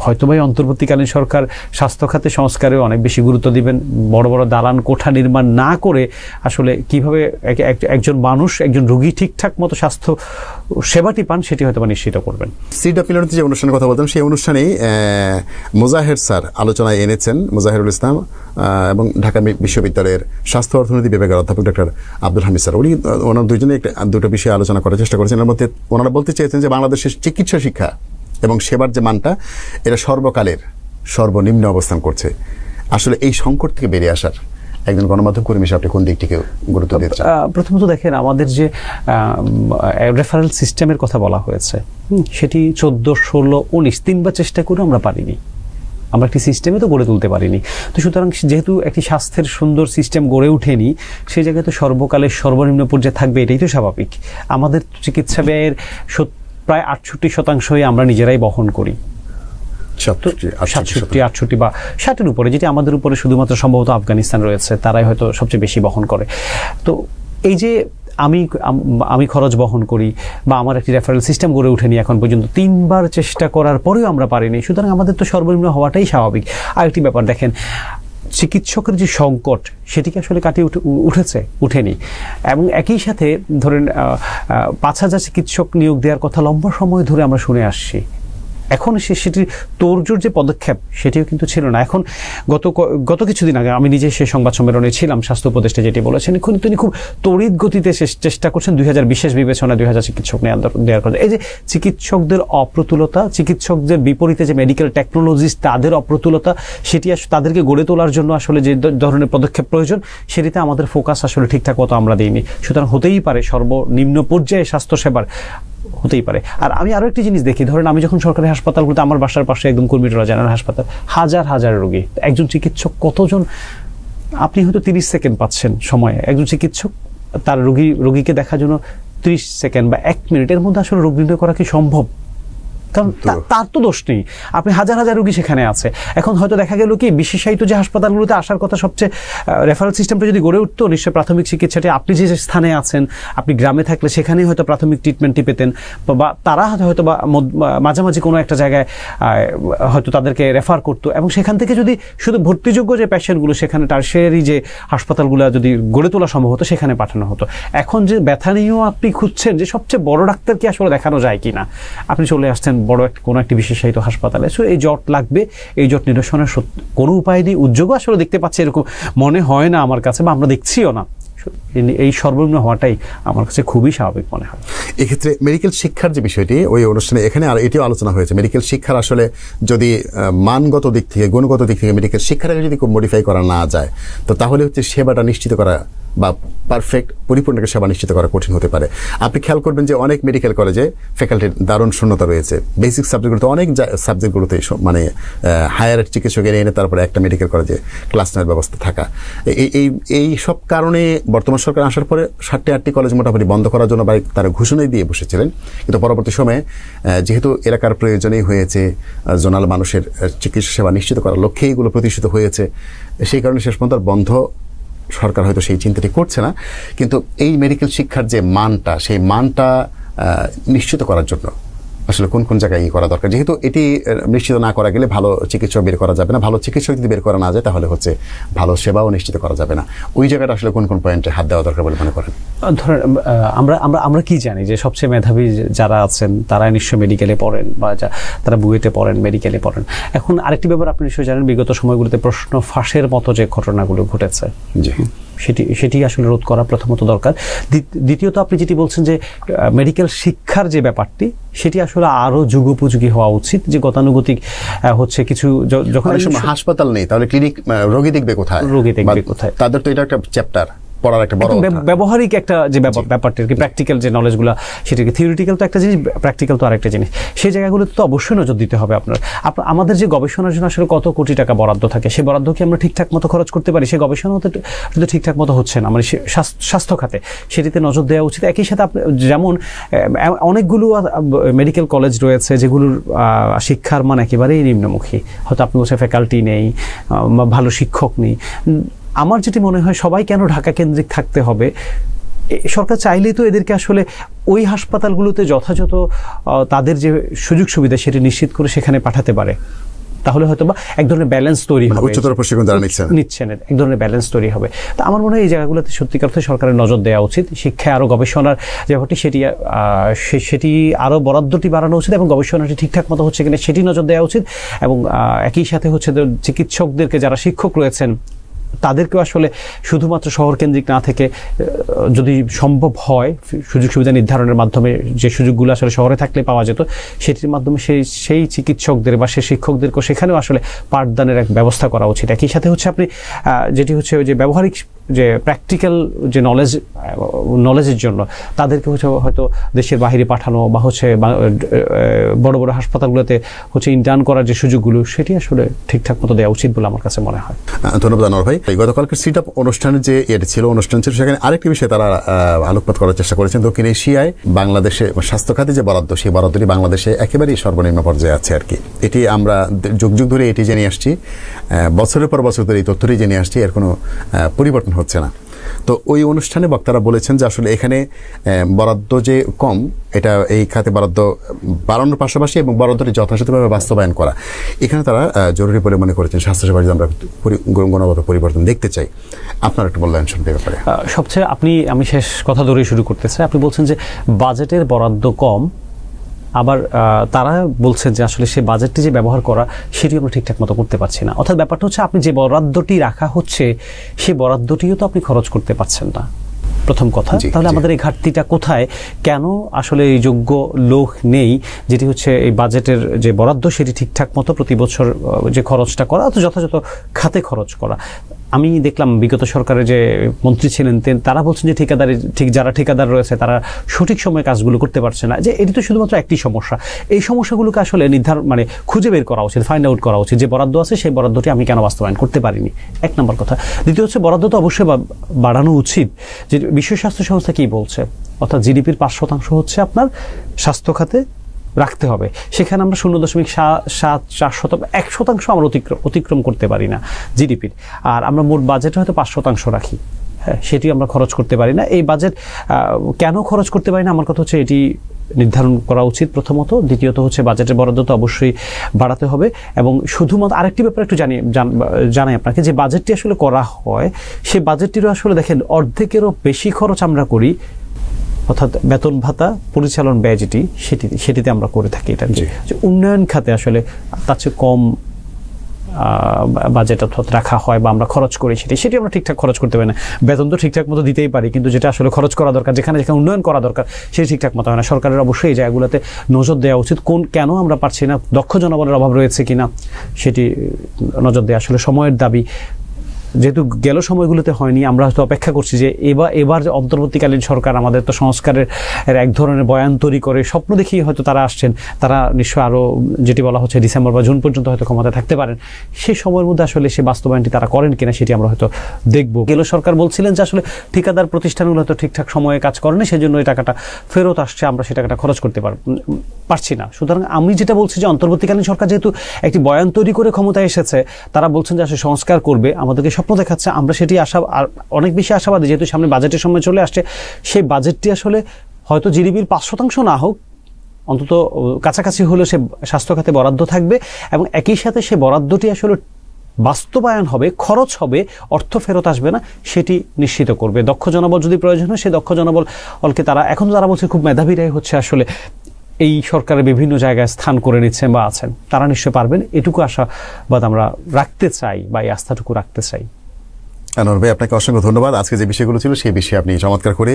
Speaker 1: হয়তো ভাই অন্তর্বর্তীকালীন সরকার স্বাস্থ্য খাতে সংস্কারে অনেক বেশি গুরুত্ব দিবেন, বড় বড় দালান কোঠা নির্মাণ না করে আসলে কিভাবে একজন মানুষ, একজন রোগী ঠিকঠাক মতো স্বাস্থ্য সেবাটি পান সেটি হয়তো নিশ্চিত করবেন।
Speaker 2: সিডব্লিউতে যে অনুষ্ঠানের কথা বলতাম, সেই অনুষ্ঠানেই মোজাহের স্যার আলোচনায় এনেছেন, মোজাহেরুল ইসলাম এবং ঢাকা বিশ্ববিদ্যালয়ের স্বাস্থ্য অর্থনীতি বিভাগের অধ্যাপক ডক্টর আব্দুল হামিদ স্যার। ওনার দুজনে দুটো বিষয়ে আলোচনা করার চেষ্টা করেছেন। এর মধ্যে ওনারা বলতে চেয়েছেন যে বাংলাদেশের চিকিৎসা শিক্ষা এবং সেবার যে মানটা, এটা সর্বকালের সর্বনিম্ন অবস্থান করছে। আসলে এই সংকট থেকে বেরিয়ে আসার একজন গণমাধ্যম কর্মী হিসেবে আপনি কোন দিকটিকে গুরুত্ব দিচ্ছেন?
Speaker 1: প্রথমত দেখেন, আমাদের যে রেফারেল সিস্টেমের কথা বলা হয়েছে, সেটি 14, 16, 19 তিনবার চেষ্টা করে আমরা পারিনি। আমরা একটি সিস্টেমে তো গড়ে তুলতে পারিনি। তো সুতরাং যেহেতু একটি স্বাস্থ্যের সুন্দর সিস্টেম গড়ে ওঠেনি, সেই জায়গায় তো সর্বকালের সর্বনিম্ন পর্যায়ে থাকবে, এটাই তো স্বাভাবিক। আমাদের চিকিৎসা ব্যয়ের প্রায় 68% আমরা নিজেরাই বহন করি। 67, 68 বা 60-এর উপরে, যেটি আমাদের উপরে শুধুমাত্র সম্ভবত আফগানিস্তান রয়েছে, তারাই হয়তো সবচেয়ে বেশি বহন করে। তো এই যে আমি খরচ বহন করি বা আমার একটি রেফারেল সিস্টেম গড়ে ওঠেনি এখন পর্যন্ত, 3বার চেষ্টা করার পরেও আমরা পারিনি। সুতরাং আমাদের তো সর্বনিম্ন হওয়াটাই স্বাভাবিক। আর একটি ব্যাপার দেখেন, চিকিৎসকের যে সংকট সেটিকে আসলে কাটিয়ে উঠেনি। এবং একই সাথে ধরেন 5000 চিকিৎসক নিয়োগ দেওয়ার কথা লম্বা সময় ধরে আমরা শুনে আসছি। এখন সেটির তোড়জোড় যে পদক্ষেপ সেটিও কিন্তু ছিল না। এখন গত কিছুদিন আগে আমি নিজে সেই সংবাদ সম্মেলনে ছিলাম, স্বাস্থ্য উপদেষ্টা যেটি বলেছেন, তিনি খুব তড়িৎ গতিতে চেষ্টা করছেন 2000 বিশেষ বিবেচনায় 2000 চিকিৎসক দেওয়ার কথা। এই যে চিকিৎসকদের অপ্রতুলতা, চিকিৎসকদের বিপরীতে যে মেডিকেল টেকনোলজিস্ট তাদের অপ্রতুলতা, সেটি তাদেরকে গড়ে তোলার জন্য আসলে যে ধরনের পদক্ষেপ প্রয়োজন সেটিতে আমাদের ফোকাস আসলে ঠিকঠাক মতো আমরা দিইনি। সুতরাং হতেই পারে সর্বনিম্ন পর্যায়ে স্বাস্থ্যসেবার হতেই পারে। আর আমি আরো একটি জিনিস দেখি, ধরেন আমি যখন সরকারি হাসপাতালগুলোতে, আমার বাসার পাশে একদম কর্মীরা জেনারেল হাসপাতাল, হাজার হাজার রোগী, একজন চিকিৎসক কতজন, আপনি হয়তো 30 সেকেন্ড পাচ্ছেন সময়, একজন চিকিৎসক তার রোগীকে দেখার জন্য 30 সেকেন্ড বা 1 মিনিটের মধ্যে আসলে রোগ নির্ণয় করা কি সম্ভব? কারণ তার তো দোষ নেই, আপনি হাজার হাজার রোগী সেখানে আছে। এখন হয়তো দেখা গেল কি বিশেষায়িত যে হাসপাতালগুলোতে আসার কথা, সবচেয়ে রেফারেল সিস্টেমটা যদি গড়ে উঠতো, নিশ্চয়ই প্রাথমিক চিকিৎসাটি আপনি যে স্থানে আছেন, আপনি গ্রামে থাকলে সেখানেই হয়তো প্রাথমিক ট্রিটমেন্টটি পেতেন, বা তারা হয়তো বা মাঝামাঝি কোনো একটা জায়গায় হয়তো তাদেরকে রেফার করতো, এবং সেখান থেকে যদি শুধু ভর্তিযোগ্য যে পেশেন্টগুলো সেখানে টারশিয়ারি যে হাসপাতালগুলো যদি গড়ে তোলা সম্ভব হতো সেখানে পাঠানো হতো। এখন যে ব্যথা নিয়েও আপনি খুঁজছেন যে সবচেয়ে বড় ডাক্তার কি আসলে দেখানো যায় কিনা, আপনি চলে আসছেন বড় কোনো একটি বিশেষায়িত হাসপাতালে। সো এই জট লাগবে, এই জট নিরসনের কোনো উপায় নেই। উদ্যোগও আসলে দেখতে পাচ্ছি এরকম মনে হয় না আমার কাছে, বা আমরা দেখছিও না। এই সর্বনিম্ন হওয়াটাই আমার কাছে খুবই স্বাভাবিক মনে হয়।
Speaker 2: এক্ষেত্রে মেডিকেল শিক্ষার যে বিষয়টি ওই অনুষ্ঠানে এখানে আর এটিও আলোচনা হয়েছে, মেডিকেল শিক্ষার আসলে যদি মানগত দিক থেকে, গুণগত দিক থেকে মেডিকেল শিক্ষাটাকে যদি খুব মডিফাই করা না যায়, তো তাহলে হচ্ছে সেবাটা নিশ্চিত করা বা পারফেক্ট পরিপূর্ণ সেবা নিশ্চিত করা কঠিন হতে পারে। আপনি খেয়াল করবেন যে অনেক মেডিকেল কলেজে ফ্যাকাল্টির দারুণ শূন্যতা রয়েছে। বেসিক সাবজেক্টগুলোতে, অনেক সাবজেক্টগুলোতে মানে হায়ার চিকিৎসক এনে তারপরে একটা মেডিকেল কলেজে ক্লাস নেওয়ার ব্যবস্থা থাকা, এই সব কারণে বর্তমান সরকার আসার পরে 7টি কলেজ মোটামুটি বন্ধ করার জন্য তারা ঘোষণাই দিয়ে বসেছিলেন। কিন্তু পরবর্তী সময়ে যেহেতু এলাকার প্রয়োজনেই হয়েছে, জোনাল মানুষের চিকিৎসা সেবা নিশ্চিত করার লক্ষ্যে এগুলো প্রতিষ্ঠিত হয়েছে, সেই কারণে শেষ পর্যন্ত বন্ধ সরকার হয়তো সেই চিন্তাটি করছে না। কিন্তু এই মেডিকেল শিক্ষার যে মানটা, সেই মানটা নিশ্চিত করার জন্য আসলে কোন কোন জায়গায় করা দরকার, যেহেতু এটি নিশ্চিত না করা গেলে ভালো চিকিৎসক বের করা যাবে না, ভালো চিকিৎসক যদি বের করা না যায় তাহলে হচ্ছে ভালো সেবাও নিশ্চিত করা যাবে না। ওই জায়গাটা আসলে কোন কোন পয়েন্টে হাত দেওয়া দরকার বলে মনে করেন?
Speaker 1: ধরেন আমরা কি জানি যে সবচেয়ে মেধাবী যারা আছেন তারা নিশ্চয়ই মেডিকেলে পড়েন, বা তারা বুয়েটে পড়েন, মেডিকেলে পড়েন। এখন আরেকটি ব্যাপার আপনি নিশ্চয়ই জানেন, বিগত সময়গুলোতে প্রশ্ন ফাঁসের মতো যে ঘটনাগুলো ঘটেছে, সেটি আসলে রোধ করা প্রথমত দরকার। দ্বিতীয়ত আপনি যেটি বলছেন যে মেডিকেল শিক্ষার যে ব্যাপারটি, সেটি আসলে আরো যুগোপযোগী হওয়া উচিত। যে গতানুগতিক হচ্ছে কিছু, যখন
Speaker 2: হাসপাতাল নেই তাহলে ক্লিনিক, রোগী দেখবে কোথায়, তাদের তো এটা একটা চ্যাপ্টার পড়ার একটা বড়
Speaker 1: ব্যবহারিক একটা যে ব্যাপারটা, প্র্যাকটিক্যাল যে নলেজগুলো, সেটাকে থিওরিটিক্যাল তো একটা জিনিস, প্র্যাকটিক্যাল তো আরেকটা জিনিস। সেই জায়গাগুলোতে তো অবশ্যই নজর দিতে হবে। আমাদের যে গবেষণার জন্য আসলে কত কোটি টাকা বরাদ্দ থাকে, সেই বরাদ্দ কি আমরা ঠিকঠাক মতো খরচ করতে পারি? সেই গবেষণা তো ঠিকঠাক মতো হচ্ছে না, মানে স্বাস্থ্য খাতে সেটিতে নজর দেওয়া উচিত। একই সাথে যেমন অনেকগুলো মেডিকেল কলেজ রয়েছে যেগুলোর শিক্ষার মান একেবারেই নিম্নমুখী, হয়তো আপনি বলছেন ফ্যাকাল্টি নেই, ভালো শিক্ষক নেই। আমার যেটি মনে হয়, সবাই কেন ঢাকা কেন্দ্রিক থাকতে হবে? সরকার চাইলেই তো এদেরকে আসলে ওই হাসপাতালগুলোতে যথাযথ তাদের যে সুযোগ সুবিধা সেটি নিশ্চিত করে সেখানে পাঠাতে পারে। তাহলে হয়তো বা এক ধরনের ব্যালেন্স তৈরি হবে,
Speaker 2: উচ্চতর প্রশিক্ষণ যারা
Speaker 1: নিচ্ছেন এক ধরনের ব্যালেন্স তৈরি হবে। তো আমার মনে হয় এই জায়গাগুলোতে সত্যিকার অর্থে সরকারের নজর দেওয়া উচিত। শিক্ষায় আরো গবেষণার যে ব্যাপারটি, সেটি আরো বরাদ্দটি বাড়ানো উচিত, এবং গবেষণাটি ঠিকঠাক মতো হচ্ছে কিনা সেটি নজর দেওয়া উচিত। এবং একই সাথে হচ্ছে চিকিৎসকদেরকে, যারা শিক্ষক রয়েছেন, তাদেরকেও আসলে শুধুমাত্র শহর কেন্দ্রিক না থেকে যদি সম্ভব হয় সুযোগ সুবিধা নির্ধারণের মাধ্যমে, যে সুযোগগুলো আসলে শহরে থাকলে পাওয়া যেত, সেটির মাধ্যমে সেই চিকিৎসকদের বা সেই শিক্ষকদেরকেও সেখানেও আসলে পাঠদানের এক ব্যবস্থা করা উচিত। একই সাথে হচ্ছে আপনি যেটি হচ্ছে ওই যে ব্যবহারিক যে প্র্যাকটিক্যাল যে নলেজের জন্য তাদেরকে হচ্ছে হয়তো দেশের বাইরে পাঠানো, বা হচ্ছে বড় বড় হাসপাতালগুলোতে হচ্ছে ইন্টার্ন করার যে সুযোগগুলো, সেটি আসলে ঠিকঠাক মতো দেওয়া উচিত বলে আমার কাছে মনে হয়।
Speaker 2: ধন্যবাদ আনোয়ার ভাই। গতকালকে সিট আপ অনুষ্ঠানে যে অনুষ্ঠান ছিল, সেখানে আরেকটি বিষয়ে তারা আলোকপাত করার চেষ্টা করেছেন। দক্ষিণ এশিয়ায় বাংলাদেশে স্বাস্থ্য খাতে যে বরাদ্দ, সেই বরাদ্দটি বাংলাদেশে একেবারেই সর্বনিম্ন পর্যায়ে আছে আর কি। এটি আমরা যুগ যুগ ধরে এটি জেনে আসছি, বছরের পর বছর ধরে এই তথ্যটি জেনে আসছি, এর কোনো পরিবর্তন হচ্ছে না। তো ওই অনুষ্ঠানে বক্তারা বলেছেন যে আসলে এখানে বরাদ্দ যে কম, এটা এই খাতে বরাদ্দ বাড়ানোর পাশাপাশি এবং বরাদ্দটি যথাযথভাবে বাস্তবায়ন করা, এখানে তারা জরুরি বলে মনে করেছেন। স্বাস্থ্যসেবা যদি আমরা গুণগত পরিবর্তন দেখতে চাই, আপনার একটা বললেন শুনতে ব্যাপারে।
Speaker 1: সবচেয়ে আমি শেষ কথা ধরেই শুরু করতে চাই। আপনি বলছেন যে বাজেটের বরাদ্দ কম, আবার তারা বলছেন যে আসলে সে বাজেটটি যে ব্যবহার করা সেটি আমরা ঠিকঠাক মতো করতে পারছি না। অর্থাৎ ব্যাপারটা হচ্ছে আপনি যে বরাদ্দটি রাখা হচ্ছে সেই বরাদ্দটিও তো আপনি খরচ করতে পারছেন না, প্রথম কথা। তাহলে আমাদের এই ঘাটতিটা কোথায়, কেন আসলে এই যোগ্য লোক নেই, যেটি হচ্ছে এই বাজেটের যে বরাদ্দ সেটি ঠিকঠাক মতো প্রতি বছর যে খরচটা করা, অথবা যথাযথ খাতে খরচ করা। আমি দেখলাম বিগত সরকারের যে মন্ত্রী ছিলেন তারা বলছেন যে যারা ঠিকাদার রয়েছে তারা সঠিক সময়ে কাজগুলো করতে পারছে না। যে এটি তো শুধুমাত্র একটি সমস্যা, এই সমস্যাগুলোকে আসলে খুঁজে বের করা উচিত, ফাইন্ড আউট করা উচিত যে বরাদ্দ আছে সেই বরাদ্দটি আমি কেন বাস্তবায়ন করতে পারিনি, এক নম্বর কথা। দ্বিতীয় হচ্ছে বরাদ্দ তো অবশ্যই বাড়ানো উচিত। যে বিশ্ব স্বাস্থ্য সংস্থা কি বলছে, অর্থাৎ জিডিপির 5% হচ্ছে আপনার স্বাস্থ্য খাতে রাখতে হবে, সেখানে আমরা 0.74%, 1% আমরা অতিক্রম করতে পারি না জিডিপির। আর আমরা মোট বাজেটে হয়তো 5% রাখি, হ্যাঁ, সেটি আমরা খরচ করতে পারি না। এই বাজেট কেন খরচ করতে পারি না, আমার কথা হচ্ছে এটি নির্ধারণ করা উচিত প্রথমত। দ্বিতীয়ত হচ্ছে বাজেটের বরাদ্দ তো অবশ্যই বাড়াতে হবে। এবং শুধুমাত্র আরেকটি ব্যাপার একটু জানাই আপনাকে, যে বাজেটটি আসলে করা হয় সেই বাজেটটিরও আসলে দেখেন অর্ধেকেরও বেশি খরচ আমরা করি, অর্থাৎ বেতন ভাতা পরিচালন ব্যয় সেটিতে আমরা করে থাকি। এটা যে উন্নয়ন খাতে আসলে তার চেয়ে কম বাজেট অর্থাৎ রাখা হয় বা আমরা খরচ করি সেটি আমরা ঠিকঠাক খরচ করতে পারি না। বেতন তো ঠিকঠাক মতো দিতেই পারি, কিন্তু যেটা আসলে খরচ করা দরকার, যেখানে উন্নয়ন করা দরকার সেটি ঠিকঠাক মতো হয় না। সরকারের অবশ্যই এই জায়গাগুলোতে নজর দেওয়া উচিত। কেন আমরা পারছি না, দক্ষ জনবলের অভাব রয়েছে কিনা সেটি নজর দেওয়া আসলে সময়ের দাবি। যেহেতু গেল সময়গুলোতে হয়নি, আমরা হয়তো অপেক্ষা করছি যে এবার যে অন্তর্বর্তীকালীন সরকার আমাদের তো সংস্কারের এক ধরনের বয়ান তৈরি করে স্বপ্ন দেখিয়ে হয়তো তারা আসছেন, তারা নিশ্চয়ই আরও যেটি বলা হচ্ছে ডিসেম্বর বা জুন পর্যন্ত হয়তো ক্ষমতায় থাকতে পারেন। সেই সময়ের মধ্যে আসলে সে বাস্তবায়নটি তারা করেন কিনা সেটি আমরা হয়তো দেখব। গেল সরকার বলছিলেন যে আসলে ঠিকাদার প্রতিষ্ঠানগুলো হয়তো ঠিকঠাক সময়ে কাজ করে না, সেই জন্য এই টাকাটা ফেরত আসছে, আমরা সে টাকাটা খরচ করতে পারছি না। সুতরাং আমি যেটা বলছি যে অন্তর্বর্তীকালীন সরকার যেহেতু একটি বয়ান তৈরি করে ক্ষমতায় এসেছে, তারা বলছেন যে আসলে সংস্কার করবে, আমাদেরকে স্বপ্ন দেখাচ্ছে, আমরা সেটি অনেক বেশি আশাবাদী। যেহেতু সামনে বাজেটের সময় চলে আসছে, সেই বাজেটটি আসলে হয়তো জিডিপির 5% না হোক, অন্তত কাছাকাছি হলেও সে স্বাস্থ্য খাতে বরাদ্দ থাকবে এবং একই সাথে সে বরাদ্দটি আসলে বাস্তবায়ন হবে, খরচ হবে, অর্থ ফেরত আসবে না, সেটি নিশ্চিত করবে। দক্ষ জনবল যদি প্রয়োজন হয়, সেই দক্ষ জনবলকে এখন যারা বলছে খুব মেধাবীরাই হচ্ছে আসলে এই সরকারের বিভিন্ন জায়গায় স্থান করে নিচ্ছেন বা আছেন, তারা নিশ্চয় পারবেন, এটুকু আশাবাদ আমরা রাখতে চাই বা এই আস্থাটুকু রাখতে চাই।
Speaker 2: আনোয়ার ভাই, আপনাকে অসংখ্য ধন্যবাদ। আজকে যে বিষয়গুলো ছিল সেই বিষয়ে আপনি চমৎকার করে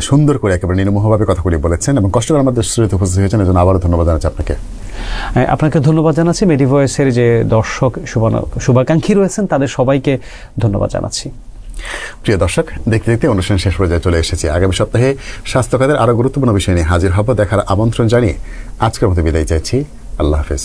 Speaker 2: সুন্দর করে একেবারে নির্মোহভাবে কথাগুলি বলেছেন এবং কষ্ট করে আমাদের স্টুডিওতে উপস্থিত হয়েছেন, এজন্য আবারও ধন্যবাদ জানাচ্ছি আপনাকে।
Speaker 1: আপনাকে ধন্যবাদ জানাচ্ছি। মেডি ভয়েসের যে দর্শক শুভাকাঙ্ক্ষী রয়েছেন তাদের সবাইকে ধন্যবাদ জানাচ্ছি।
Speaker 2: প্রিয় দর্শক, দেখতে দেখতে অনুষ্ঠান শেষ পর্যায়ে চলে এসেছি। আগামী সপ্তাহে স্বাস্থ্য খাতের আরো গুরুত্বপূর্ণ বিষয় নিয়ে হাজির হব। দেখার আমন্ত্রণ জানিয়ে আজকের মতো বিদায় চাইছি। আল্লাহ হাফেজ।